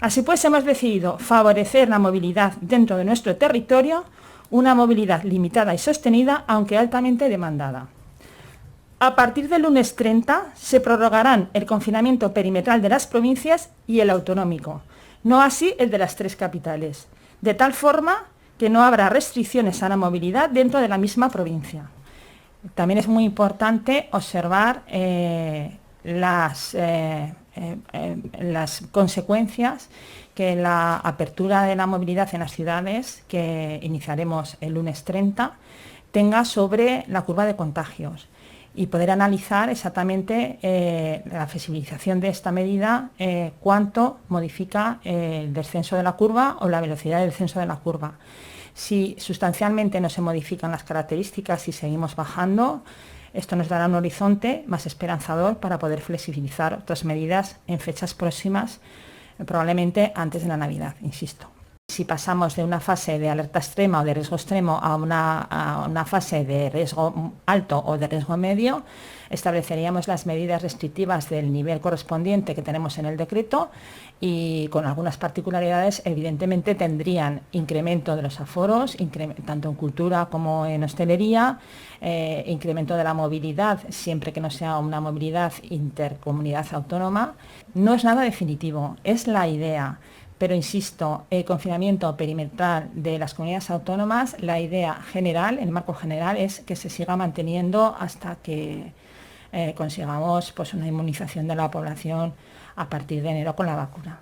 Así pues, hemos decidido favorecer la movilidad dentro de nuestro territorio, una movilidad limitada y sostenida, aunque altamente demandada. A partir del lunes 30 se prorrogarán el confinamiento perimetral de las provincias y el autonómico, no así el de las 3 capitales, de tal forma que no habrá restricciones a la movilidad dentro de la misma provincia. También es muy importante observar las consecuencias que la apertura de la movilidad en las ciudades, que iniciaremos el lunes 30, tenga sobre la curva de contagios y poder analizar exactamente la flexibilización de esta medida, cuánto modifica el descenso de la curva o la velocidad del descenso de la curva. Si sustancialmente no se modifican las características y seguimos bajando, esto nos dará un horizonte más esperanzador para poder flexibilizar otras medidas en fechas próximas, probablemente antes de la Navidad, insisto. Si pasamos de una fase de alerta extrema o de riesgo extremo a una fase de riesgo alto o de riesgo medio, estableceríamos las medidas restrictivas del nivel correspondiente que tenemos en el decreto y con algunas particularidades, evidentemente tendrían incremento de los aforos, tanto en cultura como en hostelería, incremento de la movilidad, siempre que no sea una movilidad intercomunidad autónoma. No es nada definitivo, es la idea. Pero insisto, el confinamiento perimetral de las comunidades autónomas, la idea general, el marco general es que se siga manteniendo hasta que consigamos pues, una inmunización de la población a partir de enero con la vacuna.